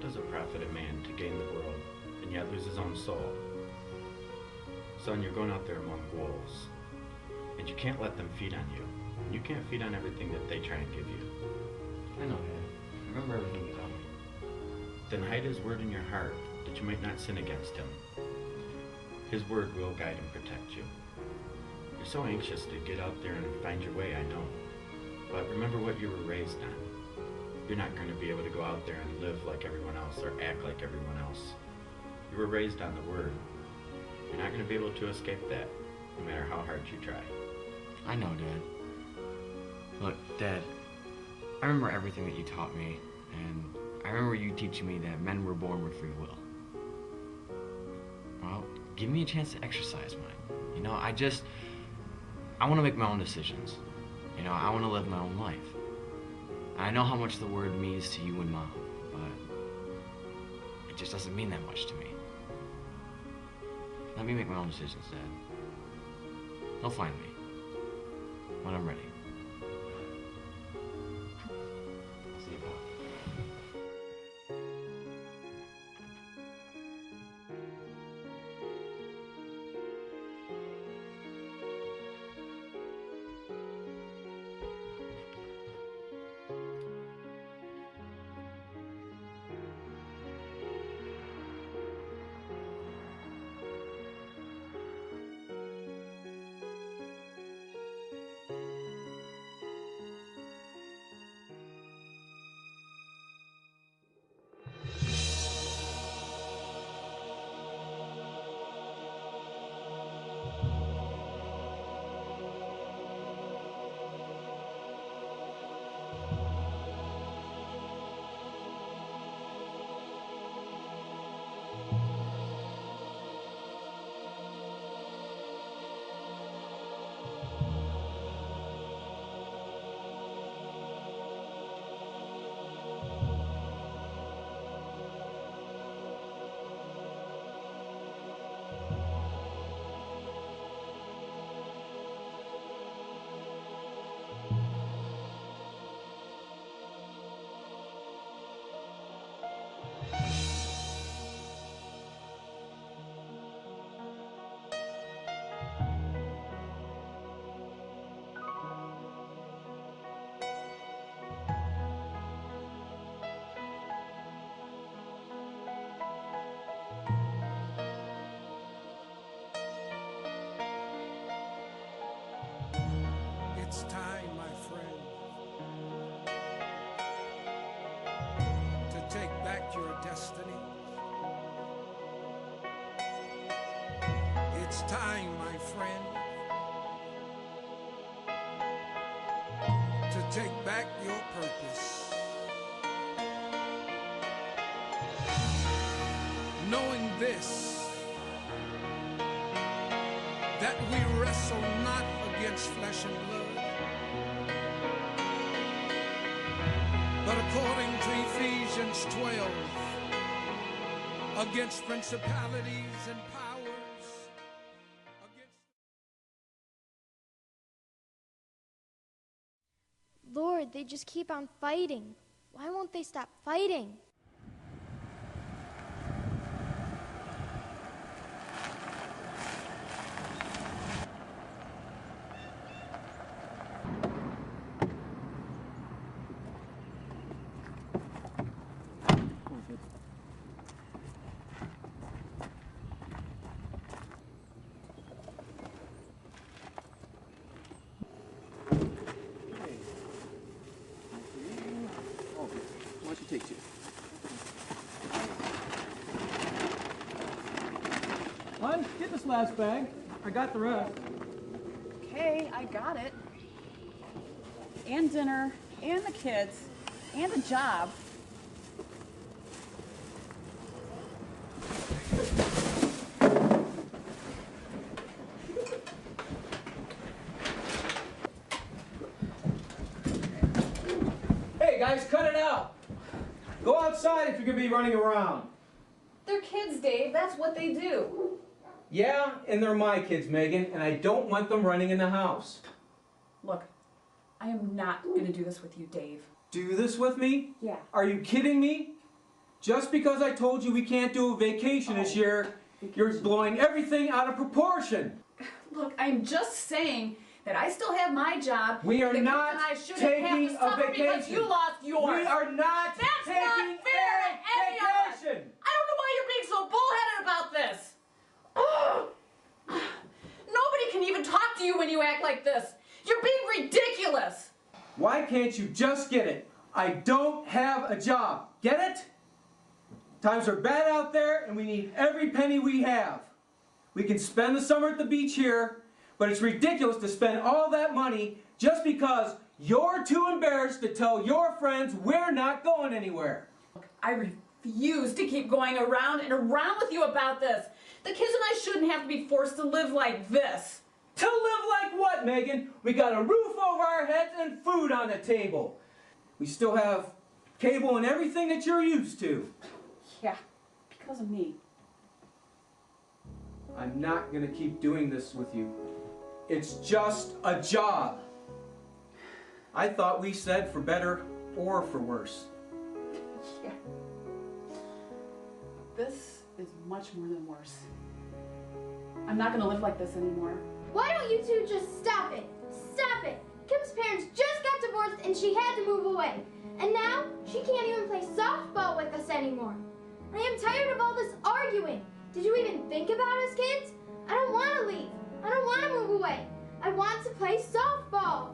does it profit a man to gain the world and yet lose his own soul? Son, you're going out there among wolves, and you can't let them feed on you. And you can't feed on everything that they try and give you. I know, Dad. I remember everything you taught me. Then hide his word in your heart, that you might not sin against him. His word will guide and protect you. You're so anxious to get out there and find your way, I know. But remember what you were raised on. You're not going to be able to go out there and live like everyone else or act like everyone else. You were raised on the word. You're not going to be able to escape that, no matter how hard you try. I know, Dad. Look, Dad, I remember everything that you taught me, and I remember you teaching me that men were born with free will. Well, give me a chance to exercise mine. You know, I want to make my own decisions. You know, I want to live my own life. And I know how much the word means to you and Mom, but it just doesn't mean that much to me. Let me make my own decisions, Dad. They'll find me when I'm ready. See you, Pop. It's time, my friend, to take back your destiny. It's time, my friend, to take back your purpose. Knowing this, that we wrestle not against flesh and blood, but according to Ephesians 12, against principalities and powers, Lord, they just keep on fighting. Why won't they stop fighting? Take two. Hon, get this last bag. I got the rest. Okay, I got it. And dinner, and the kids, and a job. Hey guys, cut it out. Go outside if you're gonna be running around. They're kids, Dave. That's what they do. Yeah, and they're my kids, Megan, and I don't want them running in the house. Look, I am not going to do this with you, Dave. Do this with me? Yeah. Are you kidding me? Just because I told you we can't do a vacation this year, you're blowing everything out of proportion. Look, I'm just saying that I still have my job. We are not taking a vacation. Because you lost yours. We are not That's taking not fair to any of us. vacation. I don't know why you're being so bullheaded about this. Nobody can even talk to you when you act like this. You're being ridiculous. Why can't you just get it? I don't have a job. Get it? Times are bad out there and we need every penny we have. We can spend the summer at the beach here, but it's ridiculous to spend all that money just because you're too embarrassed to tell your friends we're not going anywhere. I refuse to keep going around and around with you about this. The kids and I shouldn't have to be forced to live like this. To live like what, Megan? We got a roof over our heads and food on the table. We still have cable and everything that you're used to. Yeah, because of me. I'm not gonna keep doing this with you. It's just a job. I thought we said for better or for worse. Yeah. This is much more than worse. I'm not gonna live like this anymore. Why don't you two just stop it? Stop it! Kim's parents just got divorced and she had to move away. And now she can't even play softball with us anymore. I am tired of all this arguing. Did you even think about us, kids? I don't want to leave. I don't want to move away. I want to play softball.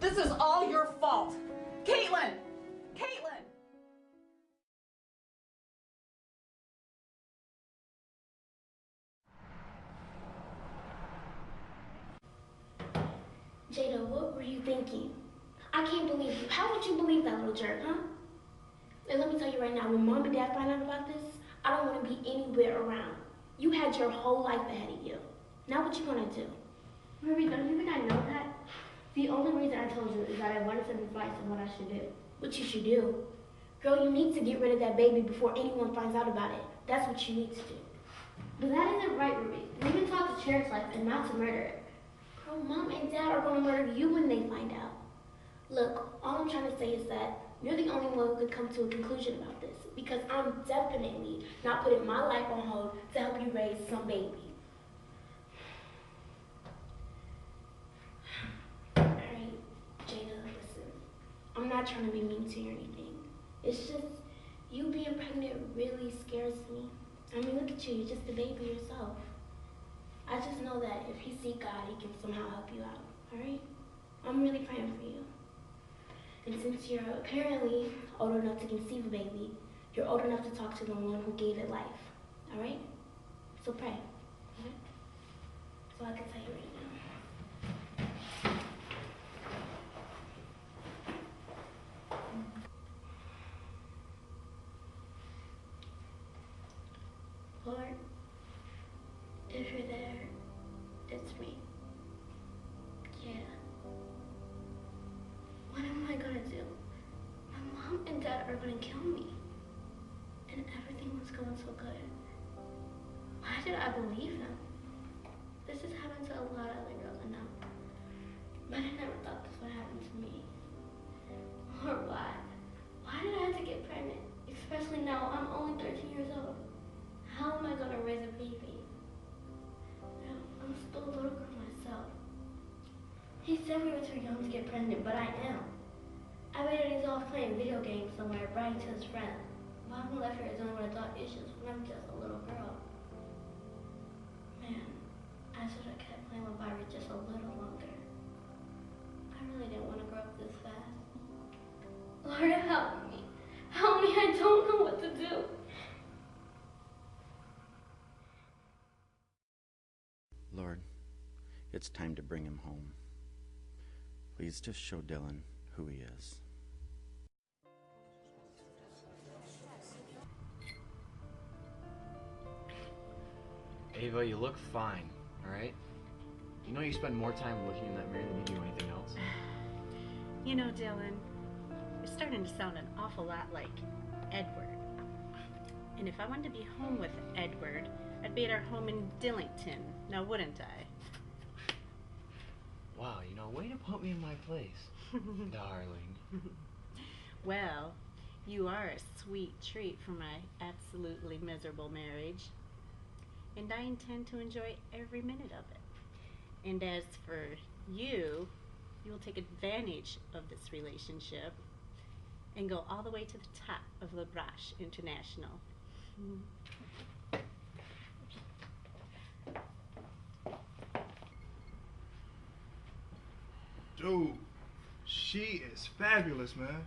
This is all your fault. Caitlin! Caitlin! Jada, what were you thinking? I can't believe you. How would you believe that little jerk, huh? And let me tell you right now, when Mom and Dad find out about this, I don't want to be anywhere around. You had your whole life ahead of you. Now what you gonna do? Ruby, don't you think I know that? The only reason I told you is that I wanted some advice on what I should do. What you should do? Girl, you need to get rid of that baby before anyone finds out about it. That's what you need to do. But that isn't right, Ruby. We can talk to Chace's life and not to murder it. Girl, Mom and Dad are gonna murder you when they find out. Look, all I'm trying to say is that you're the only one who could come to a conclusion about this, because I'm definitely not putting my life on hold to help you raise some baby. Alright, Jada, listen. I'm not trying to be mean to you or anything. It's just, you being pregnant really scares me. I mean, look at you, you're just a baby yourself. I just know that if you seek God, He can somehow help you out, alright? I'm really praying for you. And since you're apparently old enough to conceive a baby, you're old enough to talk to the one who gave it life, alright? So pray, okay? So I can tell you right now. Lord, if you're there, it's me. Yeah. What am I gonna do? My mom and dad are gonna kill me. And everything was going so good. Why did I believe them? This has happened to a lot of other girls I know. But I never thought this would happen to me. Lord, why? Why did I have to get pregnant? Especially now, I'm only 13 years old. How am I gonna raise a baby? I'm still a little girl myself. He said we were too young to get pregnant, but I am. I bet he's off playing video games somewhere, bragging to his friends. Mom left her dealing with adult issues when I'm just a little girl. Man, I should have kept playing with Barbie just a little longer. I really didn't want to grow up this fast. Lord, help me. Help me, I don't know what to do. Lord, it's time to bring him home. Please just show Dylan who he is. Ava, you look fine, alright? You know you spend more time looking in that mirror than you do anything else? You know, Dylan, you're starting to sound an awful lot like Edward. And if I wanted to be home with Edward, I'd be at our home in Dillington, now wouldn't I? Wow, you know, way to put me in my place, darling. Well, You are a sweet treat for my absolutely miserable marriage, and I intend to enjoy every minute of it. And as for you, you will take advantage of this relationship and go all the way to the top of La Broche International. Dude, she is fabulous, man.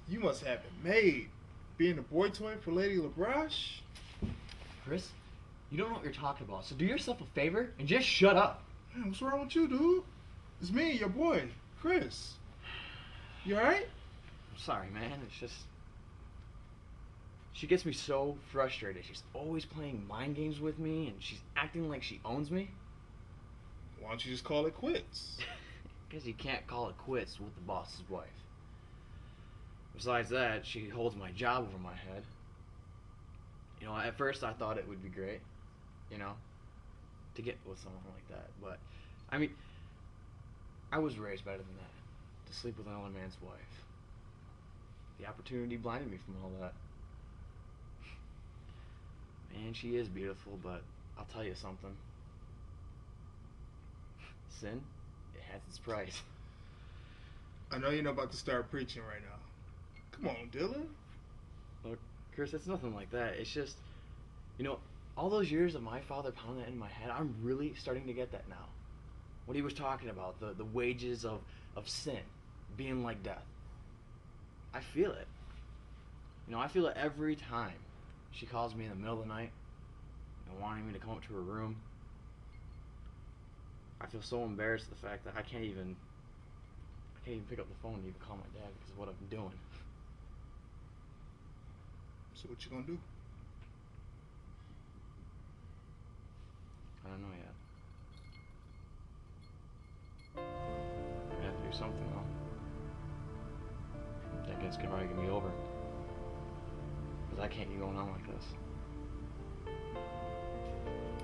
You must have it made. Being a boy toy for Lady LaBroche? Chris, you don't know what you're talking about, so do yourself a favor and just shut up. Man, what's wrong with you, dude? It's me, your boy, Chris. You alright? I'm sorry, man. It's just... She gets me so frustrated. She's always playing mind games with me, and she's acting like she owns me. Why don't you just call it quits? Because you can't call it quits with the boss's wife. Besides that, she holds my job over my head. You know, at first I thought it would be great, you know, to get with someone like that. But, I mean, I was raised better than that, to sleep with another man's wife. The opportunity blinded me from all that. Man, she is beautiful, but I'll tell you something. Sin, it has its price. I know you're not about to start preaching right now. Come on, Dylan. Look, Chris, it's nothing like that. It's just, you know, all those years of my father pounding that in my head, I'm really starting to get that now. What he was talking about, the wages of sin, being like death. I feel it. You know, I feel it every time she calls me in the middle of the night and wanting me to come up to her room. I feel so embarrassed at the fact that I can't even pick up the phone and even call my dad because of what I'm doing. So what you gonna do? I don't know yet. I have to do something though. That guy's gonna probably get me over. Because I can't keep going on like this.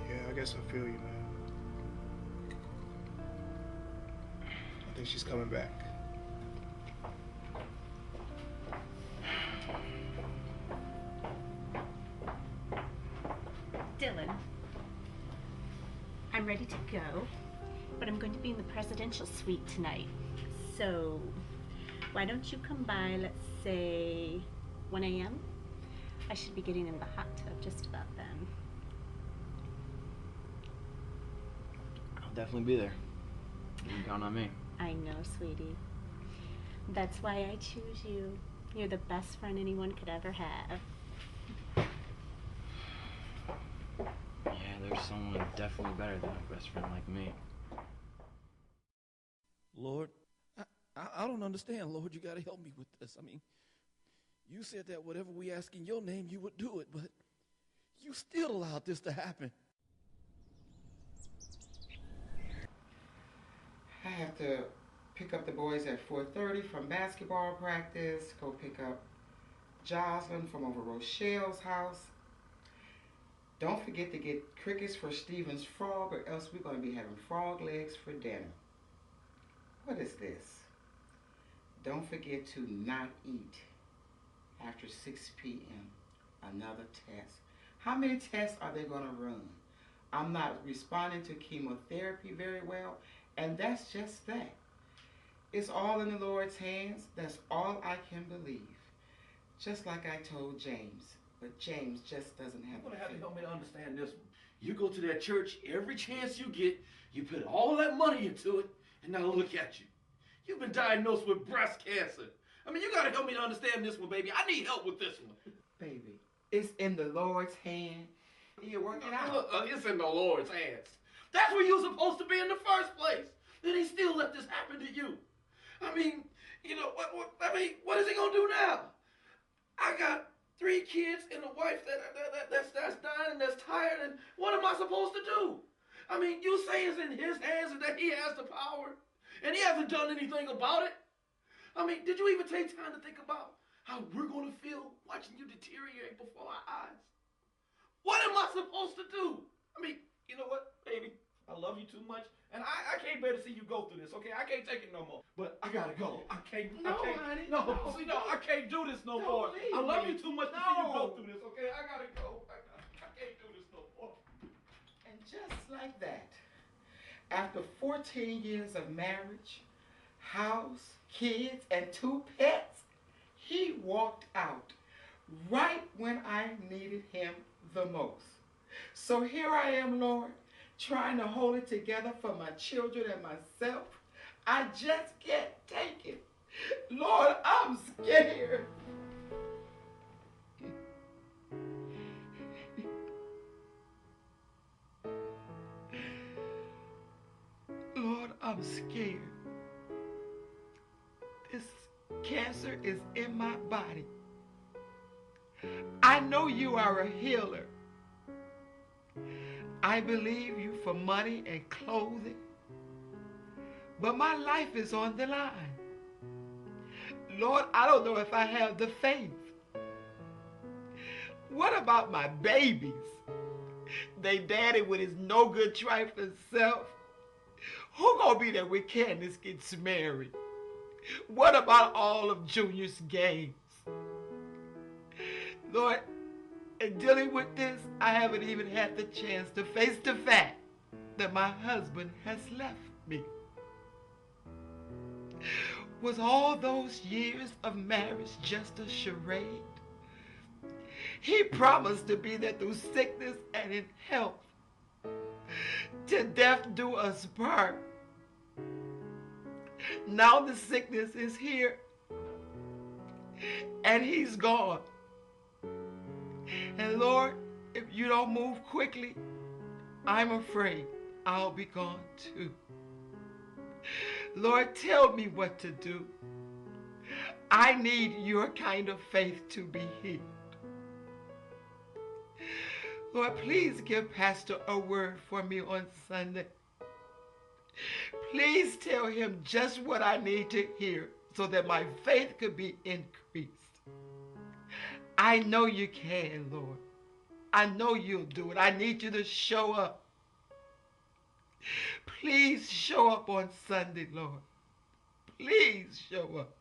Yeah, I guess I feel you, man. I think she's coming back. Dylan, I'm ready to go, but I'm going to be in the presidential suite tonight. So, why don't you come by, let's say, 1 a.m.? I should be getting in the hot tub just about then. I'll definitely be there. You can count on me. I know, sweetie. That's why I choose you. You're the best friend anyone could ever have. Yeah, there's someone definitely better than a best friend like me. Lord, I don't understand, Lord. You got to help me with this. I mean, you said that whatever we ask in your name, you would do it, but you still allowed this to happen. I have to pick up the boys at 4:30 from basketball practice, go pick up Jocelyn from over Rochelle's house. Don't forget to get crickets for Stephen's frog, or else we're going to be having frog legs for dinner. What is this? Don't forget to not eat after 6 p.m. Another test. How many tests are they going to run? I'm not responding to chemotherapy very well, and that's just that. It's all in the Lord's hands. That's all I can believe. Just like I told James. But James just doesn't have You're going to have to help me to understand this one. You go to that church every chance you get, you put all that money into it, and now look at you. You've been diagnosed with breast cancer. I mean, you got to help me to understand this one, baby. I need help with this one. Baby, it's in the Lord's hand. You're working out. Look, it's in the Lord's hands. That's where you're supposed to be in the first place. Then he still let this happen to you. I mean, you know, what is he going to do now? I got 3 kids and a wife that's dying and that's tired, and what am I supposed to do? I mean, you say it's in his hands and that he has the power, and he hasn't done anything about it. I mean, did you even take time to think about how we're going to feel watching you deteriorate before our eyes? What am I supposed to do? I mean, you know what, baby? I love you too much, and I can't bear to see you go through this, okay? I can't take it no more. But I gotta go. I can't. Honey. No, see, no, I can't do this no more. leave I love me. you too much to see you go through this, okay? I gotta go. I can't do this no more. And just like that, after 14 years of marriage, house, kids, and 2 pets, he walked out right when I needed him the most. So here I am, Lord, trying to hold it together for my children and myself. I just can't take it. Lord, I'm scared. Lord, I'm scared. This cancer is in my body. I know you are a healer. I believe you for money and clothing, but my life is on the line. Lord, I don't know if I have the faith. What about my babies? They daddy with his no good trifling self. Who gonna be there when Candace gets married? What about all of Junior's games? Lord, in dealing with this, I haven't even had the chance to face the fact that my husband has left me. Was all those years of marriage just a charade? He promised to be there through sickness and in health. Till death do us part. Now the sickness is here, and he's gone. And Lord, if you don't move quickly, I'm afraid I'll be gone too. Lord, tell me what to do. I need your kind of faith to be healed. Lord, please give Pastor a word for me on Sunday. Please tell him just what I need to hear so that my faith could be increased. I know you can, Lord. I know you'll do it. I need you to show up. Please show up on Sunday, Lord. Please show up.